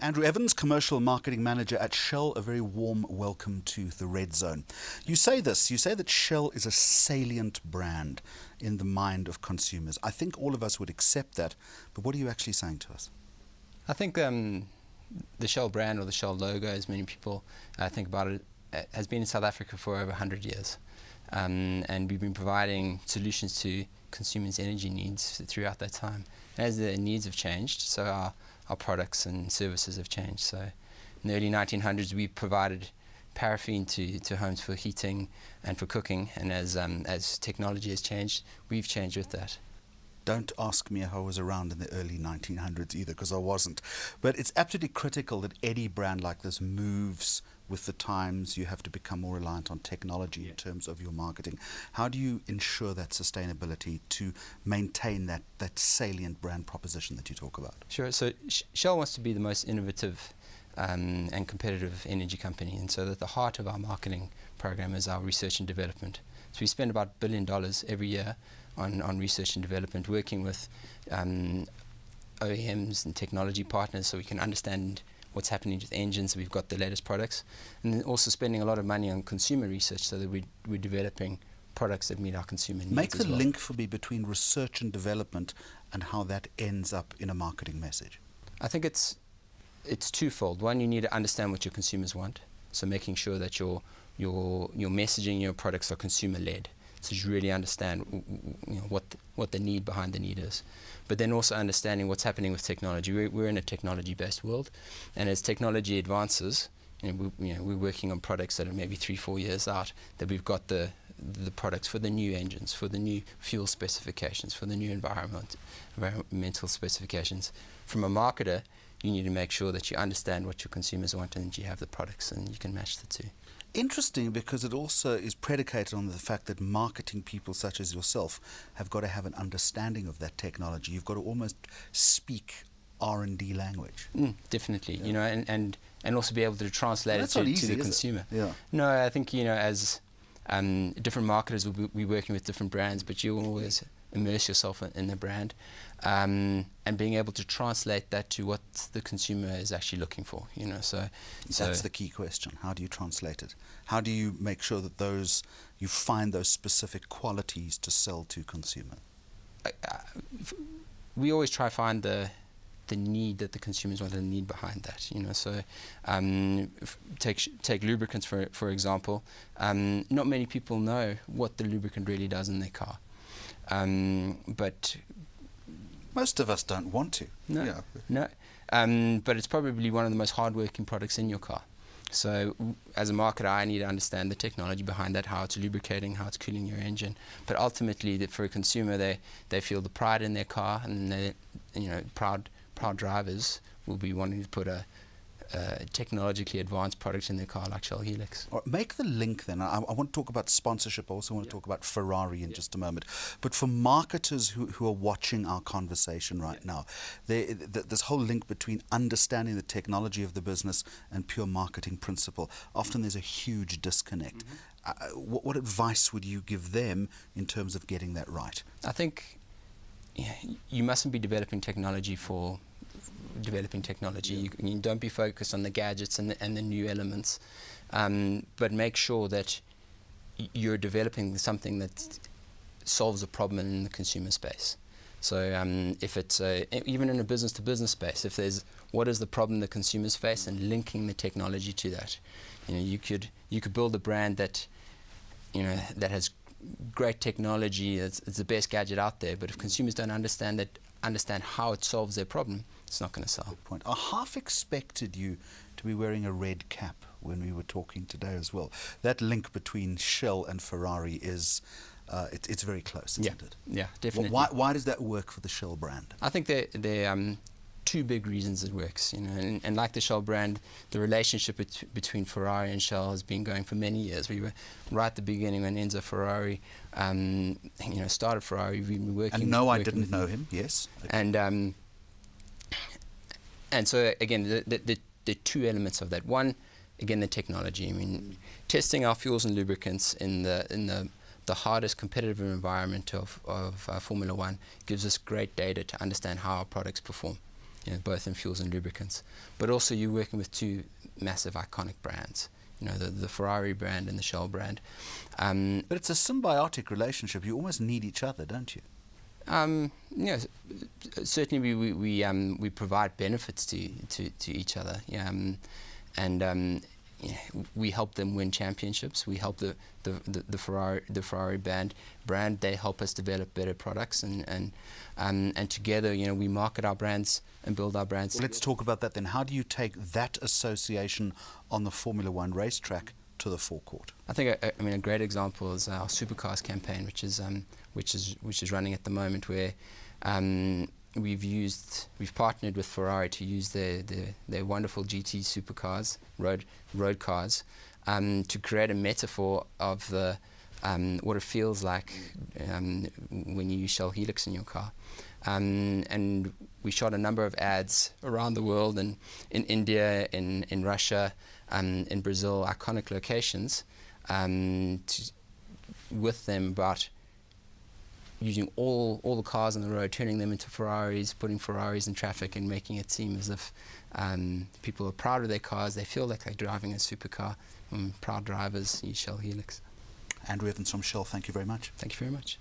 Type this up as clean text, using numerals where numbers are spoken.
Andrew Evans, Commercial Marketing Manager at Shell, a very warm welcome to the Red Zone. You say that Shell is a salient brand in the mind of consumers. I think all of us would accept that, but what are you actually saying to us? I think the Shell brand, or the Shell logo, as many people think about it, has been in South Africa for over 100 years. And we've been providing solutions to consumers' energy needs throughout that time. And as the needs have changed, so our products and services have changed. So in the early 1900s, we provided paraffin to homes for heating and for cooking. And as technology has changed, we've changed with that. Don't ask me how I was around in the early 1900s either, because I wasn't. But it's absolutely critical that any brand like this moves with the times. You have to become more reliant on technology in terms of your marketing. How do you ensure that sustainability to maintain that salient brand proposition that you talk about? Sure. So Shell wants to be the most innovative and competitive energy company, and so at the heart of our marketing program is our research and development. So we spend about $1 billion every year on research and development, working with OEMs and technology partners so we can understand what's happening with engines, so we've got the latest products, and then also spending a lot of money on consumer research so that we're developing products that meet our consumer needs. Make the link for me between research and development and how that ends up in a marketing message. I think it's twofold. One, you need to understand what your consumers want, so making sure that your messaging, your products are consumer-led. So you really understand what the need behind the need is. But then also understanding what's happening with technology. We're in a technology-based world, and as technology advances, we're working on products that are maybe 3-4 years out, that we've got the products for the new engines, for the new fuel specifications, for the new environmental specifications. From a marketer, you need to make sure that you understand what your consumers want and that you have the products and you can match the two. Interesting, because it also is predicated on the fact that marketing people such as yourself have got to have an understanding of that technology. You've got to almost speak R&D language. Definitely, yeah. and also be able to translate it to the consumer. Yeah. No, I think as different marketers will be working with different brands, but you always immerse yourself in the brand, and being able to translate that to what the consumer is actually looking for. So that's the key question. How do you translate it? How do you make sure that you find those specific qualities to sell to consumer? We always try to find the need that the consumers want, and the need behind that. So take lubricants for example. Not many people know what the lubricant really does in their car. But most of us don't want to. No. But it's probably one of the most hard-working products in your car. So as a marketer, I need to understand the technology behind that, how it's lubricating, how it's cooling your engine. But ultimately, for a consumer, they feel the pride in their car, and proud drivers will be wanting to put a technologically advanced product in their car like Shell Helix. Make the link then. I want to talk about sponsorship. I also want to talk about Ferrari in just a moment. But for marketers who are watching our conversation right now, this whole link between understanding the technology of the business and pure marketing principle, often there's a huge disconnect. What advice would you give them in terms of getting that right? I think you mustn't be developing technology for developing technology. You don't be focused on the gadgets and the new elements, but make sure that you're developing something that solves a problem in the consumer space. So if it's even in a business-to-business space, if there's what is the problem the consumers face, and linking the technology to that, you could build a brand that has great technology. It's the best gadget out there, but if consumers don't understand how it solves their problem, it's not going to sell. Good point. I half expected you to be wearing a red cap when we were talking today as well. That link between Shell and Ferrari is it's very close, isn't it? Yeah, definitely. Why does that work for the Shell brand? I think there are two big reasons it works. And like the Shell brand, the relationship between Ferrari and Shell has been going for many years. We were right at the beginning when Enzo Ferrari started Ferrari. We've been working. And I didn't know him. Yes. Okay. And so again, the two elements of that. One, again, the technology. Testing our fuels and lubricants in the hardest competitive environment of Formula One gives us great data to understand how our products perform. both in fuels and lubricants. But also you're working with two massive iconic brands, the Ferrari brand and the Shell brand. But it's a symbiotic relationship. You almost need each other, don't you? Certainly we provide benefits to each other, and we help them win championships. We help the Ferrari brand. They help us develop better products, and together, we market our brands and build our brands. Well, let's talk about that then. How do you take that association on the Formula One racetrack to the forecourt? I think a great example is our Supercars campaign, which is running at the moment, where we've partnered with Ferrari to use their wonderful GT supercars, road cars, to create a metaphor of what it feels like when you use Shell Helix in your car. And we shot a number of ads around the world, and in India, in Russia, in Brazil, iconic locations, with them about using all the cars on the road, turning them into Ferraris, putting Ferraris in traffic, and making it seem as if people are proud of their cars. They feel like they're driving a supercar. Proud drivers use Shell Helix. Andrew Evans from Shell, thank you very much. Thank you very much.